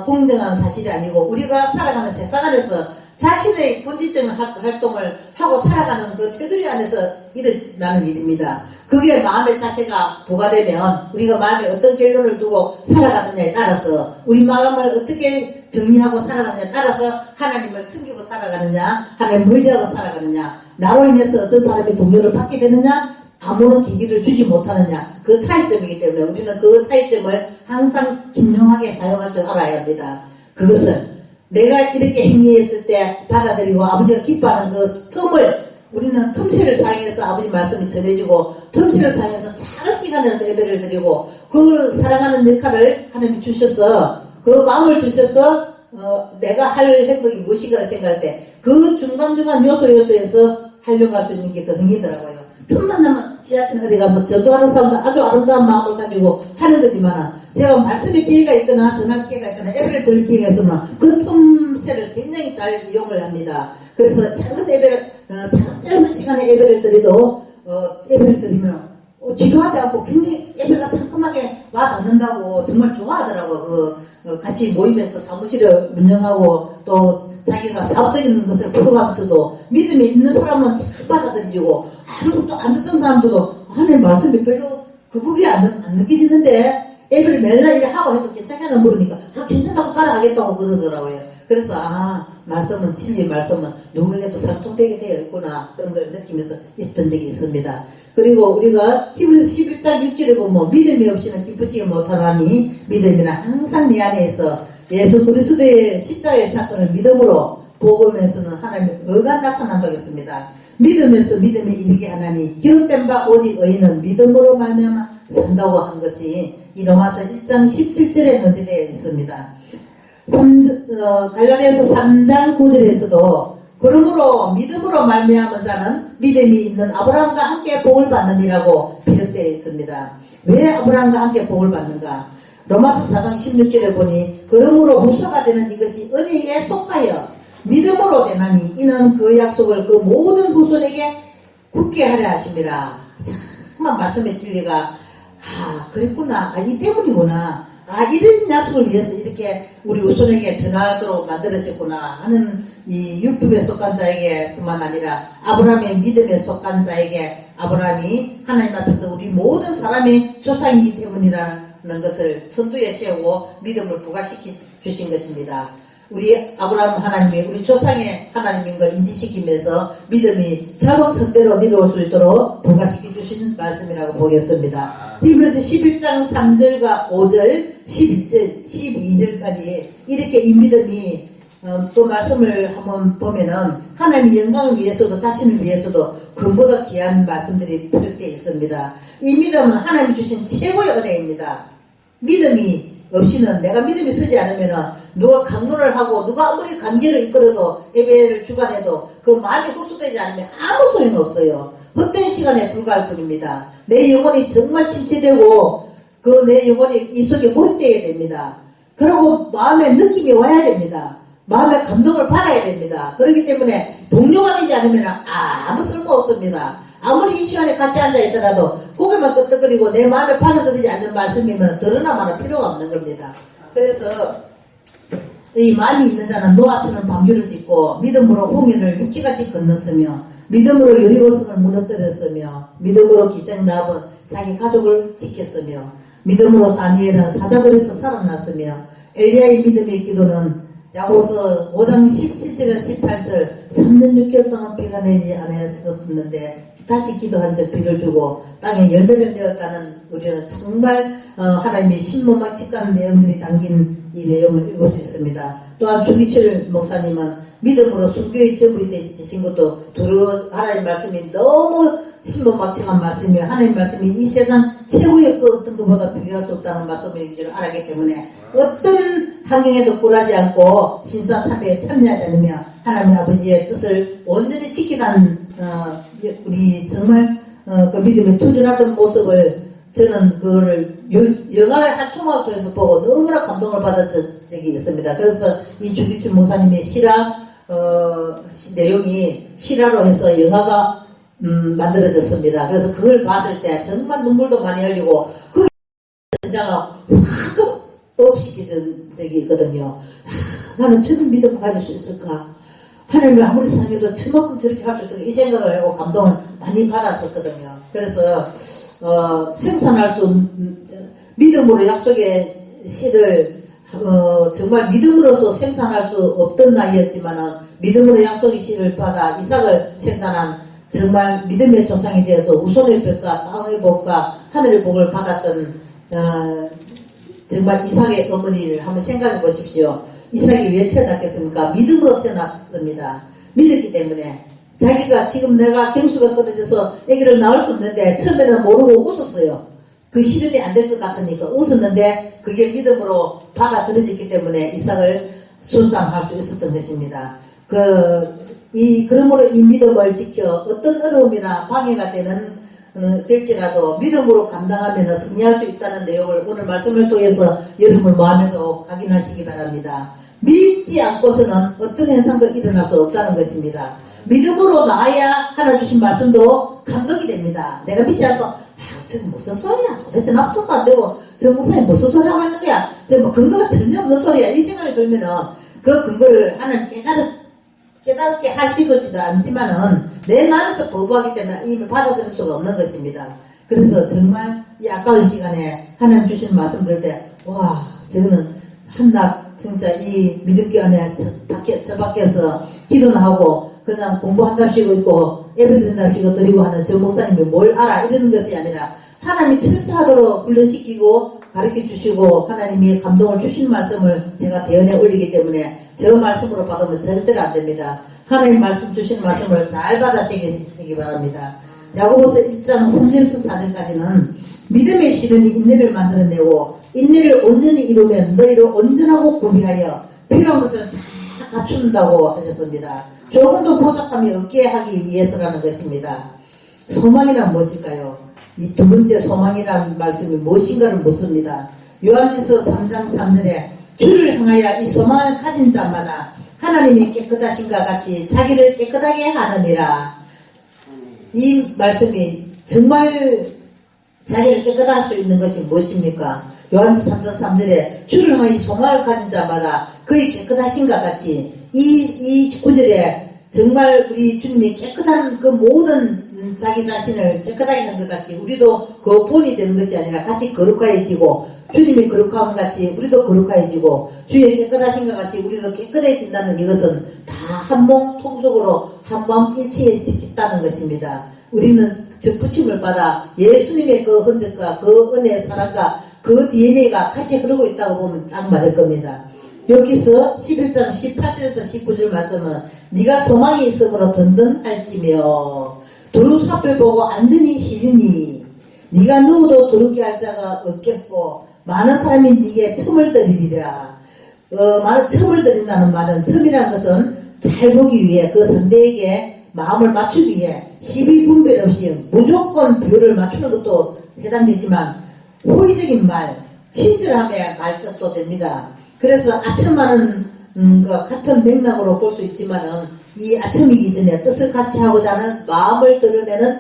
공정한 사실이 아니고 우리가 살아가는 세상 안에서 자신의 본질적인 활동을 하고 살아가는 그 테두리 안에서 일어나는 일입니다. 그게 마음의 자세가 부과되면 우리가 마음에 어떤 결론을 두고 살아가느냐에 따라서 우리 마음을 어떻게 정리하고 살아가느냐에 따라서 하나님을 숨기고 살아가느냐, 하나님을 멀리하고 살아가느냐, 나로 인해서 어떤 사람이 동료를 받게 되느냐, 아무런 계기를 주지 못하느냐, 그 차이점이기 때문에 우리는 그 차이점을 항상 긴용하게 사용할 줄 알아야 합니다. 그것을 내가 이렇게 행위했을 때 받아들이고 아버지가 기뻐하는 그 틈을 우리는 틈새를 사용해서 아버지 말씀을 전해주고 틈새를 사용해서 작은 시간에라도 예배를 드리고 그 사랑하는 역할을 하나님이 주셔서 그 마음을 주셔서 내가 할 행동이 무엇인가를 생각할 때 그 중간중간 요소에서 하려고 할 수 있는 게 그 행위더라고요. 틈만 나면 지하철 어디 가서 전도하는 사람도 아주 아름다운 마음을 가지고 하는 거지만 제가 말씀의 기회가 있거나 전할 기회가 있거나 예배를 드릴 기회가 있으면 그 틈새를 굉장히 잘 이용을 합니다. 그래서 작은 예배를 짧은 시간에 예배를 드려도 예배를 드리면 지루하지 않고 굉장히 예배가 상큼하게 와닿는다고 정말 좋아하더라고. 같이 모임에서 사무실을 운영하고 또 자기가 사업적인 것을 풀어가면서도 믿음이 있는 사람은 잘 받아들이고 아무것도 안 듣던 사람들도 하나님 말씀이 별로 그북이 안 느껴지는데 예배를 매일날 이렇게 하고 해도 괜찮겠나 물으니까 괜찮다고 따라가겠다고 그러더라고요. 그래서 말씀은 진리 말씀은 누구에게도 상통되게 되어 있구나 그런 걸 느끼면서 있던 적이 있습니다. 그리고 우리가 히브리서 11장 6절에 보면 믿음이 없이는 기쁘시기 못하나니 믿음이는 항상 네 안에 있어 예수 그리스도의 십자가의 사건을 믿음으로 복음에서는 하나님의 의가 나타난다고 했습니다. 믿음에서 믿음에 이르게 하나니 기록된 바 오직 의인은 믿음으로 말미암아 산다고 한 것이 이 로마서 1장 17절에 논지되어 있습니다. 갈라디아서 3장 9절에서도 그러므로 믿음으로 말미암은 자는 믿음이 있는 아브라함과 함께 복을 받느니라고 기록되어 있습니다. 왜 아브라함과 함께 복을 받는가? 로마서 4장 16절에 보니 그러므로 후사가 되는 이것이 은혜에 속하여 믿음으로 되나니 이는 그 약속을 그 모든 후손에게 굳게 하려 하심이라. 정말 말씀의 진리가 그랬구나. 이 때문이구나. 이런 약속을 위해서 이렇게 우리 후손에게 전하도록 만들어졌구나 하는 이 율법에 속한 자에게 뿐만 아니라 아브라함의 믿음에 속한 자에게 아브라함이 하나님 앞에서 우리 모든 사람의 조상이기 때문이라는 것을 선두에 세우고 믿음을 부과시켜 주신 것입니다. 우리 아브라함 하나님이 우리 조상의 하나님인 걸 인지시키면서 믿음이 자동선대로 내려올 수 있도록 부과시켜 주신 말씀이라고 보겠습니다. 히브리서 11장 3절과 5절, 12절까지 이렇게 이 믿음이 그 말씀을 한번 보면은 하나님의 영광을 위해서도 자신을 위해서도 그보다 귀한 말씀들이 표적되어 있습니다. 이 믿음은 하나님이 주신 최고의 은혜입니다. 믿음이 없이는 내가 믿음이 서지 않으면은 누가 강론을 하고 누가 아무리 강제로 이끌어도 예배를 주관해도 그 마음이 흡수되지 않으면 아무 소용 없어요. 헛된 시간에 불과할 뿐입니다. 내 영혼이 정말 침체되고 그 내 영혼이 이 속에 몰입되어야 됩니다. 그리고 마음에 느낌이 와야 됩니다. 마음의 감동을 받아야 됩니다. 그렇기 때문에 동료가 되지 않으면 아무 쓸모 없습니다. 아무리 이 시간에 같이 앉아있더라도 고개만 끄덕거리고 내 마음에 받아들이지 않는 말씀이면 들으나 마나 필요가 없는 겁니다. 그래서 이 마음이 있는 자는 노아처럼 방주를 짓고 믿음으로 홍해를 육지같이 건넜으며 믿음으로 여리고성을 무너뜨렸으며 믿음으로 기생나합은 자기 가족을 지켰으며 믿음으로 다니엘은 사자굴에서 살아났으며 엘리야의 믿음의 기도는 야고보서 5장 17절에서 18절 3년 6개월 동안 비가 내리지 않았었는데 다시 기도한 적 비를 주고 땅에 열매를 내었다는 우리는 정말 하나님의 신모막직한 내용들이 담긴 이 내용을 읽을 수 있습니다. 또한 주기철 목사님은 믿음으로 순교의 제물이 되신 것도 하나님 말씀이 너무 신모막직한 말씀이며 하나님 말씀이 이 세상 최고의 그 어떤 것보다 비교할 수 없다는 말씀인 줄 알았기 때문에 어떤 환경에도 굴하지 않고 신사참배에 참여하지 않으며 하나님 아버지의 뜻을 온전히 지키는 우리 정말 그 믿음에 투전하던 모습을 저는 그거를 영화의 한 토막을 통해서 보고 너무나 감동을 받았던 적이 있습니다. 그래서 이 주기춘 목사님의 실화 내용이 실화로 해서 영화가 만들어졌습니다. 그래서 그걸 봤을 때 정말 눈물도 많이 흘리고 그 현장을 확 업시키던 적이 있거든요. 나는 저런 믿음을 가질 수 있을까? 하나님이 아무리 사랑해도 저만큼 저렇게 할 수 있을까? 이 생각을 하고 감동을 많이 받았었거든요. 그래서 생산할 수 믿음으로 약속의 씨를 정말 믿음으로서 생산할 수 없던 나이였지만은 믿음으로 약속의 씨를 받아 이삭을 생산한 정말 믿음의 조상이 되어서 우손의 벽과 땅의 복과 하늘의 복을 받았던 정말 이삭의 어머니를 한번 생각해 보십시오. 이삭이 왜 태어났겠습니까? 믿음으로 태어났습니다. 믿었기 때문에 자기가 지금 내가 경수가 끊어져서 아기를 낳을 수 없는데 처음에는 모르고 웃었어요. 그 실현이 안 될 것 같으니까 웃었는데 그게 믿음으로 받아들여졌기 때문에 이삭을 순산할 수 있었던 것입니다. 그러므로 이 믿음을 지켜 어떤 어려움이나 방해가 될지라도 믿음으로 감당하면 승리할 수 있다는 내용을 오늘 말씀을 통해서 여러분 마음에도 확인하시기 바랍니다. 믿지 않고서는 어떤 현상도 일어날 수 없다는 것입니다. 믿음으로 나아야 하나 주신 말씀도 감동이 됩니다. 내가 믿지 않고 저거 무슨 소리야? 도대체 납득도 안 되고 저 목사님 무슨 소리 하고 있는 거야? 저 뭐 근거가 전혀 없는 소리야. 이 생각이 들면은 그 근거를 하나님 깨닫게 하시고지도 않지만은 내 마음에서 거부하기 때문에 이미 받아들일 수가 없는 것입니다. 그래서 정말 이 아까운 시간에 하나님 주신 말씀 들을 때 와 저거는 한낱 진짜 이 믿음교 안에 저 밖에서 기도는 하고 그냥 공부 한 달씩 있고 예배 한 달씩 드리고 하는 저 목사님이 뭘 알아 이러는 것이 아니라 하나님이 철저하도록 훈련시키고 가르쳐 주시고 하나님이 감동을 주신 말씀을 제가 대언에 올리기 때문에 저 말씀으로 받으면 절대로 안 됩니다. 하나님 말씀 주신 말씀을 잘 받아시기 바랍니다. 야고보서 1장 3절에서 4절까지는 믿음의 실현이 인내를 만들어내고 인내를 온전히 이루면 너희를 온전하고 구비하여 필요한 것을 다 갖춘다고 하셨습니다. 조금도 부족함이 없게 하기 위해서라는 것입니다. 소망이란 무엇일까요? 이 두 번째 소망이라는 말씀이 무엇인가를 묻습니다. 요한일서 3장 3절에 주를 향하여 이 소망을 가진 자마다 하나님이 깨끗하신가 같이 자기를 깨끗하게 하느니라. 이 말씀이 정말 자기를 깨끗할 수 있는 것이 무엇입니까? 요한일서 3장 3절에 주를 향하여 이 소망을 가진 자마다 그의 깨끗하신가 같이 이 구절에 정말 우리 주님이 깨끗한 그 모든 자기 자신을 깨끗하게 하는 것 같이 우리도 그 본이 되는 것이 아니라 같이 거룩해지고 주님이 거룩함 같이 우리도 거룩해지고 주의 깨끗하신 것 같이 우리도 깨끗해진다는 이것은 다 한 몸 통속으로 한 마음 일치해지겠다는 것입니다. 우리는 접붙임을 받아 예수님의 그 흔적과 그 은혜의 사랑과 그 DNA가 같이 흐르고 있다고 보면 딱 맞을 겁니다. 여기서 11장 18절에서 19절 말씀은 네가 소망이 있으므로 든든할지며 두루 앞을 보고 안전히 쉬리니 네가 누구도 두렵게 할 자가 없겠고 많은 사람이 네게 첨을 들이리라. 많은 첨을 들인다는 말은 첨이라는 것은 잘 보기 위해 그 상대에게 마음을 맞추기 위해 시비 분별 없이 무조건 비율을 맞추는 것도 해당되지만 호의적인 말, 친절함의 말 뜻도 됩니다. 그래서 아첨하는 같은 맥락으로 볼 수 있지만은 이 아첨이기 전에 뜻을 같이 하고자 하는 마음을 드러내는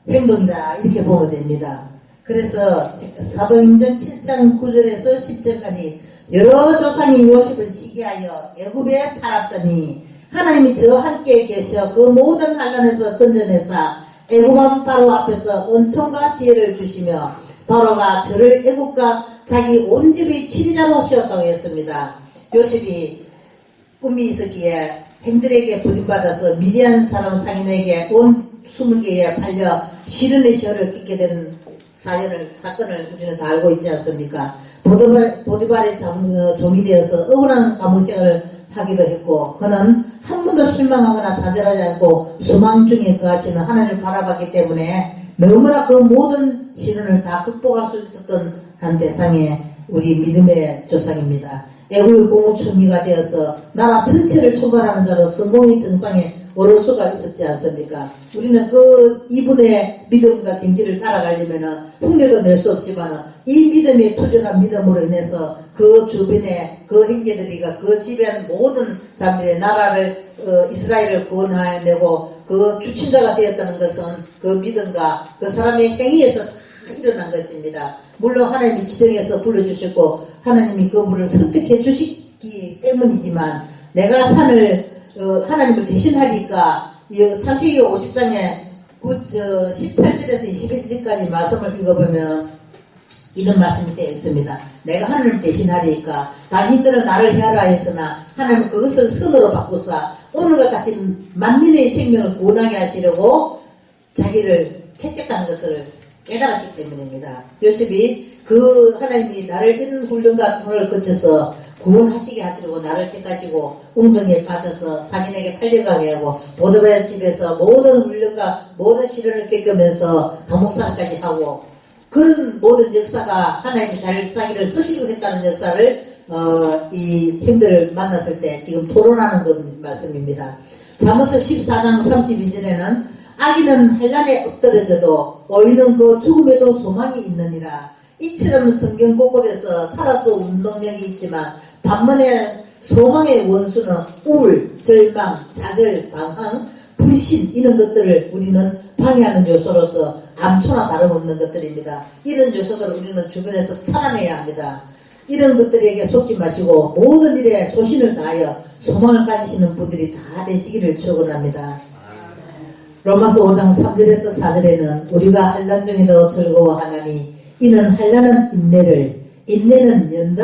행동이다 이렇게 보면 됩니다. 그래서 사도행전 7장 9절에서 10절까지 여러 조상이 요셉을 시기하여 애굽에 팔았더니 하나님이 저와 함께 계셔 그 모든 환난에서 건져내사 애굽왕 바로 앞에서 은총과 지혜를 주시며 바로가 저를 애굽과 자기 온 집의 치리자로 씌웠다고 했습니다. 요셉이 꿈이 있었기에 행들에게 부림받아서 미디안 사람 상인에게 온 20개에 팔려 시련의 시혈을 끼게 된 사건을 우리는 다 알고 있지 않습니까? 보디발의 종이 되어서 억울한 감옥생활을 하기도 했고 그는 한 번도 실망하거나 좌절하지 않고 소망 중에 거하시는 하나님을 바라봤기 때문에 너무나 그 모든 시련을 다 극복할 수 있었던 한 대상의 우리 믿음의 조상입니다. 애국의 공무총리가 되어서 나라 전체를 총괄하는 자로 성공의 정상에 오를 수가 있었지 않습니까? 우리는 이분의 믿음과 경지를 따라가려면 흉내도 낼 수 없지만 이 믿음에 투전한 믿음으로 인해서 그 주변에 그 형제들이가 그 집안 모든 사람들의 나라를 이스라엘을 구원해내고 그 주친자가 되었다는 것은 그 믿음과 그 사람의 행위에서 일어난 것입니다. 물론 하나님이 지정해서 불러주셨고 하나님이 그분을 선택해 주시기 때문이지만 내가 하나님을 대신하니까 창세기 50장에 18절에서 21절까지 말씀을 읽어보면 이런 말씀이 되어 있습니다. 내가 하나님을 대신하리까 당신들은 나를 헤아라 했으나 하나님은 그것을 선으로 바꾸사 오늘과 같이 만민의 생명을 구원하게 하시려고 자기를 택했다는 것을 깨달았기 때문입니다. 요셉이 하나님이 나를 이런 훈련과 통을 거쳐서 구원하시게 하시려고 나를 택하시고 웅덩이에 빠져서 상인에게 팔려가게 하고 보드바의 집에서 모든 훈련과 모든 시련을 겪으면서 감옥살이까지 하고 그런 모든 역사가 하나님이 자기를 쓰시고 했다는 역사를 이 형들을 만났을 때 지금 토론하는 그 말씀입니다. 잠언서 14장 32절에는 악인은 환난에 엎드려져도 의인은 그 죽음에도 소망이 있느니라. 이처럼 성경 곳곳에서 살아서 운동력이 있지만 반면에 소망의 원수는 우울, 절망, 좌절, 방황, 불신 이런 것들을 우리는 방해하는 요소로서 암초나 다름없는 것들입니다. 이런 요소들을 우리는 주변에서 차단해야 합니다. 이런 것들에게 속지 마시고 모든 일에 소신을 다하여 소망을 가지시는 분들이 다 되시기를 축원합니다. 로마서 5장 3절에서 4절에는 우리가 환난 중에도 즐거워하나니 이는 환난은 인내를, 인내는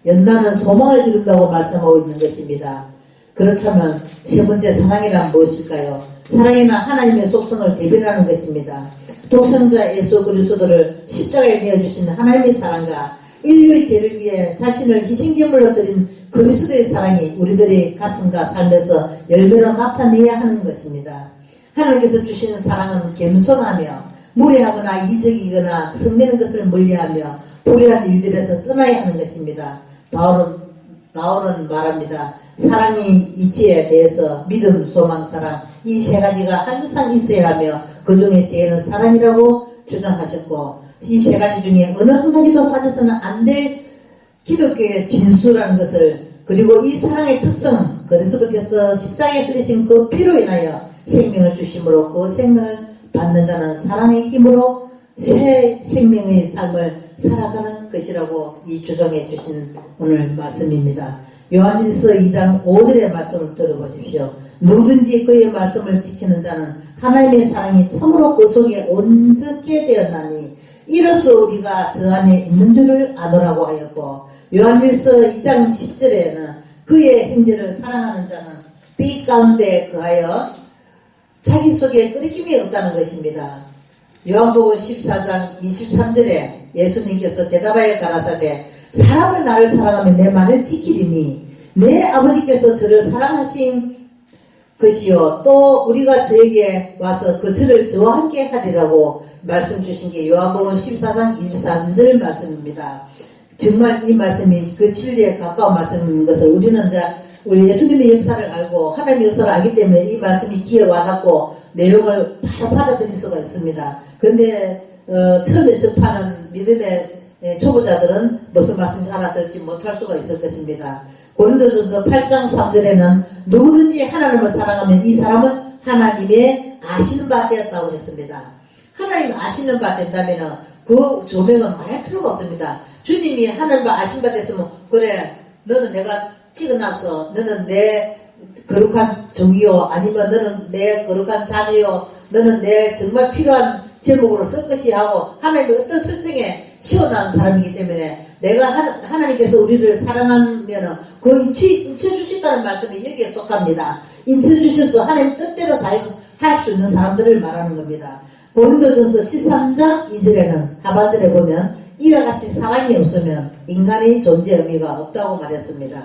연단은 소망을 이룬다고 말씀하고 있는 것입니다. 그렇다면 세 번째 사랑이란 무엇일까요? 사랑이란 하나님의 속성을 대변하는 것입니다. 독생자 예수 그리스도를 십자가에 내어주신 하나님의 사랑과 인류의 죄를 위해 자신을 희생제물로 드린 그리스도의 사랑이 우리들의 가슴과 삶에서 열매로 나타내야 하는 것입니다. 하나님께서 주시는 사랑은 겸손하며 무례하거나 이적이거나 성내는 것을 멀리하며 불의한 일들에서 떠나야 하는 것입니다. 바울은 말합니다. 사랑의 위치에 대해서 믿음, 소망, 사랑 이 세 가지가 항상 있어야 하며 그 중에 제일은 사랑이라고 주장하셨고 이 세 가지 중에 어느 한 가지도 빠져서는 안 될 기독교의 진수라는 것을 그리고 이 사랑의 특성 그리스도께서 십자가에 흘리신 그 피로 인하여 생명을 주심으로 그 생명을 받는 자는 사랑의 힘으로 새 생명의 삶을 살아가는 것이라고 이 주장해 주신 오늘 말씀입니다. 요한일서 2장 5절의 말씀을 들어보십시오. 누구든지 그의 말씀을 지키는 자는 하나님의 사랑이 참으로 그 속에 온전케 되었나니 이로써 우리가 저 안에 있는 줄을 아노라고 하였고 요한일서 2장 10절에는 그의 형제를 사랑하는 자는 빛 가운데 거하여 자기 속에 끄리낌이 없다는 것입니다. 요한복음 14장 23절에 예수님께서 대답하여 가라사대 사람을 나를 사랑하면 내 말을 지키리니 내 아버지께서 저를 사랑하신 것이요 또 우리가 저에게 와서 그 저를 저와 함께 하리라고 말씀 주신 게 요한복음 14장 23절 말씀입니다. 정말 이 말씀이 그 진리에 가까운 말씀인 것을 우리 예수님의 역사를 알고 하나님의 역사를 알기 때문에 이 말씀이 귀에 와닿고 내용을 바로 받아들일 수가 있습니다. 그런데 처음에 접하는 믿음의 초보자들은 무슨 말씀인지 알아듣지 못할 수가 있을 것입니다. 고린도전서 8장 3절에는 누구든지 하나님을 사랑하면 이 사람은 하나님의 아시는 바 되었다고 했습니다. 하나님 아시는 바 된다면 그 조명은 말할 필요가 없습니다. 주님이 하나님을 아신 바 됐으면 그래 너는 내가 찍어놨어. 너는 내 거룩한 종이요 아니면 너는 내 거룩한 자녀요 너는 내 정말 필요한 제목으로 쓸 것이 하고 하나님의 어떤 설정에 시원한 사람이기 때문에 내가 하나님께서 우리를 사랑하면 그 인쳐주셨다는 말씀이 여기에 속합니다. 인쳐주셔서 하나님 뜻대로 할 수 있는 사람들을 말하는 겁니다. 고린도전서 13장 2절에는 하반절에 보면 이와 같이 사랑이 없으면 인간의 존재 의미가 없다고 말했습니다.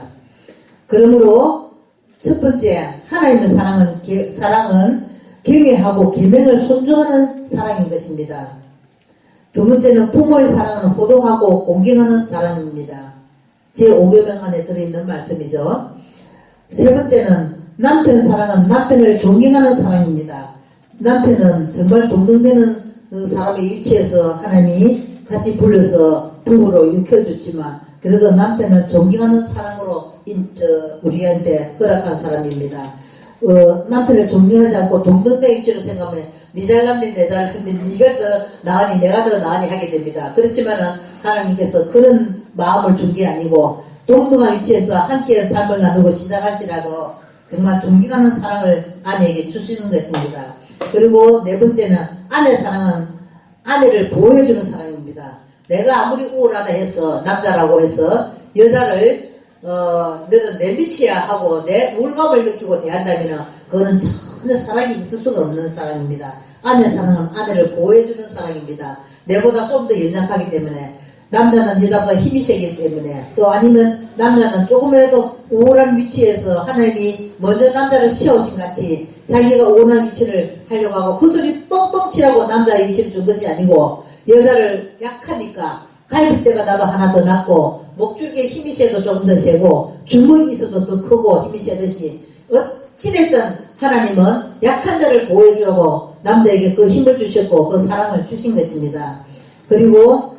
그러므로 첫 번째 하나님의 사랑은 경외하고 계명을 존중하는 사랑인 것입니다. 두 번째는 부모의 사랑은 호도하고 공경하는 사랑입니다. 제5계명 안에 들어있는 말씀이죠. 세 번째는 남편 사랑은 남편을 존경하는 사랑입니다. 남편은 정말 동등되는 사람의 위치에서 하나님이 같이 불러서 부부로 육혀줬지만 그래도 남편은 존경하는 사랑으로 우리한테 허락한 사람입니다. 남편을 존경하지 않고 동등된 위치로 생각하면 니 잘났니 내 잘났니 니가 더 나으니 내가 더 나으니 하게 됩니다. 그렇지만은 하나님께서 그런 마음을 준 게 아니고 동등한 위치에서 함께 삶을 나누고 시작할지라도 정말 존경하는 사랑을 아내에게 주시는 것입니다. 그리고 네 번째는 아내 사랑은 아내를 보호해주는 사랑입니다. 내가 아무리 우울하다 해서 남자라고 해서 여자를 너는 내 밑이야 하고 내 우울감을 느끼고 대한다면 그거는 전혀 사랑이 있을 수가 없는 사랑입니다. 아내 사랑은 아내를 보호해주는 사랑입니다. 내보다 좀 더 연약하기 때문에 남자는 여자보다 힘이 세기 때문에 또 아니면 남자는 조금이라도 우울한 위치에서 하나님이 먼저 남자를 세우신 같이 자기가 원하는 위치를 하려고 하고 그 소리 뻥뻥 치라고 남자의 위치를 준 것이 아니고 여자를 약하니까 갈빗대가 나도 하나 더 낫고 목줄기에 힘이 세도 조금 더 세고 주먹이 있어도 더 크고 힘이 세듯이 어찌됐든 하나님은 약한 자를 보호해주고 남자에게 그 힘을 주셨고 그 사랑을 주신 것입니다. 그리고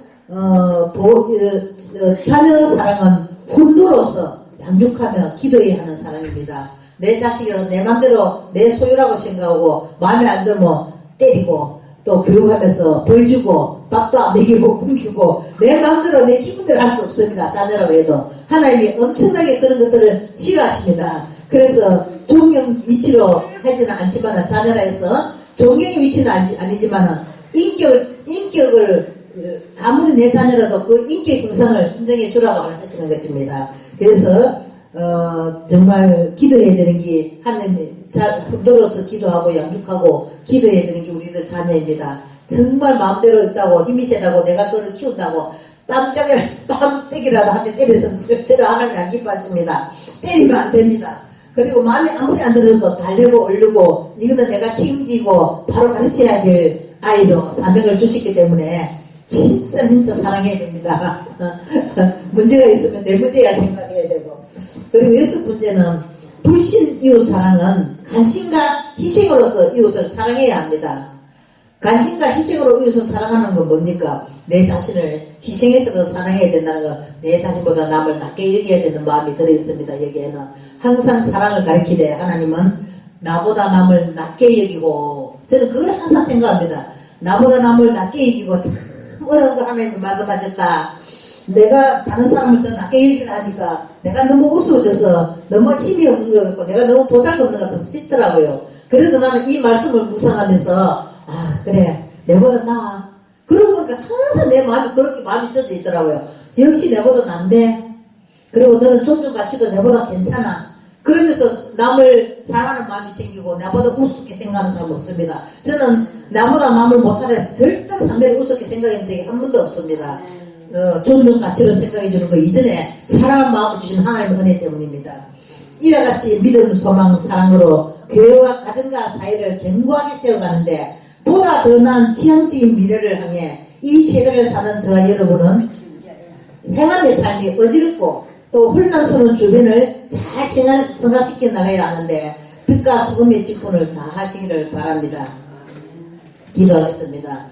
자녀 사랑은 훈도로서 양육하며 기도해야 하는 사랑입니다. 내 자식을 내 맘대로 내 소유라고 생각하고 마음에 안 들면 때리고 또 교육하면서 벌 주고 밥도 안 먹이고 굶기고 내 맘대로 내 기분대로 할 수 없습니다. 자녀라고 해도 하나님이 엄청나게 그런 것들을 싫어하십니다. 그래서 존경 위치로 하지는 않지만 자녀라 해서 존경의 위치는 아니지만 인격을 아무리 내 자녀라도 그 인격 형상을 인정해 주라고 하시는 것입니다. 그래서 정말 기도해야 되는 게 하나님이 훈도로서 기도하고 양육하고 기도해야 되는 게 우리들 자녀입니다. 정말 마음대로 있다고 힘이 세다고 내가 그를 키운다고 뺨때기라도 한 대 때려서 절대로 하나님 안 기뻐하십니다. 때리면 안 됩니다. 그리고 마음이 아무리 안 들어도 달래고 얼르고 이거는 내가 책임지고 바로 가르쳐야 될 아이로 사명을 주셨기 때문에 진짜 사랑해야 됩니다. 문제가 있으면 내 문제야 생각해야 되고. 그리고 여섯 번째는 불신 이웃 사랑은 간신과 희생으로서 이웃을 사랑해야 합니다. 간신과 희생으로 이웃을 사랑하는 건 뭡니까? 내 자신을 희생해서도 사랑해야 된다는 거, 내 자신보다 남을 낮게 여겨야 되는 마음이 들어있습니다. 여기에는 항상 사랑을 가리키되 하나님은 나보다 남을 낮게 여기고, 저는 그걸 항상 생각합니다. 나보다 남을 낮게 여기고 참 어려운 거 하나님이 말씀하셨다. 내가 다른 사람을 더 낮게 얘기를 하니까 내가 너무 우스워져서 너무 힘이 없는 것 같고 내가 너무 보잘것없는 것 같아서 싫더라고요. 그래도 나는 이 말씀을 묵상하면서 그래 내보다 나아. 그러고 보니까 항상 내 마음이 그렇게 마음이 젖어 있더라고요. 역시 내보다 난데 그리고 너는 존중 가치도 내보다 괜찮아. 그러면서 남을 사랑하는 마음이 생기고 나보다 우습게 생각하는 사람 없습니다. 저는 나보다 남을 못하는 절대 상대를 우습게 생각한 적이 한 번도 없습니다. 존중 가치로 생각해 주는 거 이전에 사랑하는 마음을 주신 하나님의 은혜 때문입니다. 이와 같이 믿음, 소망, 사랑으로 교회와 가정과 사회를 견고하게 세워가는데 보다 더 나은 지향적인 미래를 향해 이 세대를 사는 저와 여러분은 행함의 삶이 어지럽고 또 혼란스러운 주변을 잘 생각시켜 나가야 하는데 빛과 소금의 직분을 다 하시기를 바랍니다. 기도하겠습니다.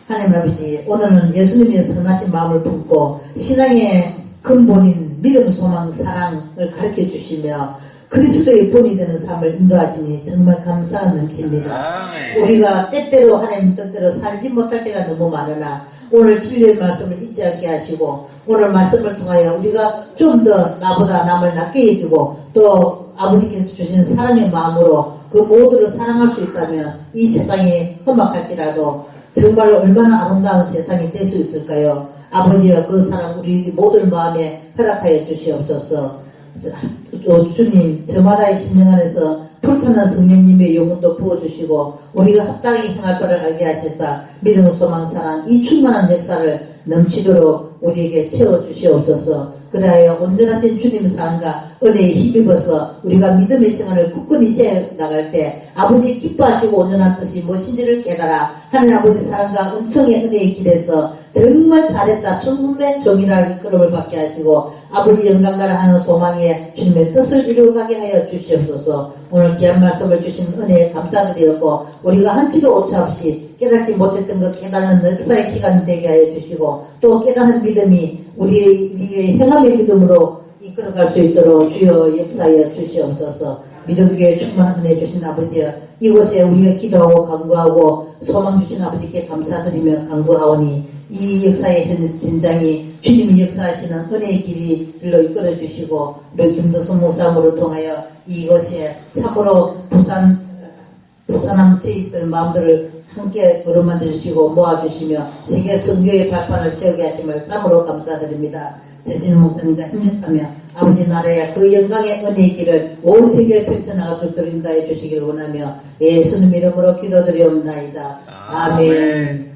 하나님 아버지, 오늘은 예수님의 선하신 마음을 품고 신앙의 근본인 믿음, 소망, 사랑을 가르쳐 주시며 그리스도의 본이 되는 삶을 인도하시니 정말 감사가 넘칩니다. 우리가 때때로 하나님 뜻대로 살지 못할 때가 너무 많으나 오늘 진리의 말씀을 잊지 않게 하시고 오늘 말씀을 통하여 우리가 좀 더 나보다 남을 낮게 여기고 또 아버지께서 주신 사랑의 마음으로 그 모두를 사랑할 수 있다면 이 세상이 험악할지라도 정말로 얼마나 아름다운 세상이 될 수 있을까요? 아버지와 그 사랑 우리 모든 마음에 허락하여 주시옵소서. 주님 저마다의 심령 안에서 불타는 성령님의 영혼도 부어주시고 우리가 합당하게 행할 바를 알게 하시사 믿음, 소망, 사랑 이 충만한 역사를 넘치도록 우리에게 채워주시옵소서. 그래야 온전하신 주님 사랑과 은혜에 힘입어서 우리가 믿음의 시간을 굳건히 시해 나갈 때 아버지 기뻐하시고 온전한 뜻이 무엇인지를 깨달아 하나님 아버지 사랑과 은총의 은혜의 길에서 정말 잘했다 충분된 종이라는 그름을 받게 하시고 아버지 영광나라 하는 소망에 주님의 뜻을 이루어가게 하여 주시옵소서. 오늘 귀한 말씀을 주신 은혜에 감사드리었고 우리가 한치도 오차없이 깨닫지 못했던 것 깨닫는 역사의 시간이 되게 하여 주시고 또 깨닫는 믿음이 우리의 행함의 믿음으로 이끌어갈 수 있도록 주여 역사하여 주시옵소서. 믿음교회 충만한 은혜 주신 아버지여 이곳에 우리가 기도하고 간구하고 소망 주신 아버지께 감사드리며 간구하오니 이 역사의 현장이 주님이 역사하시는 은혜의 길로 이끌어 주시고 우리 김덕순 목사님으로 통하여 이곳에 참으로 부산함 저희들 마음들을 함께 걸음만 주시고 모아주시며 세계 선교의 발판을 세우게 하심을 참으로 감사드립니다. 대신 목사님과 협력하며 아버지 나라의 그 영광의 은혜의 길을 온 세계에 펼쳐나갈 수 있도록 인도해 주시길 원하며 예수님 이름으로 기도드리옵나이다. 아멘.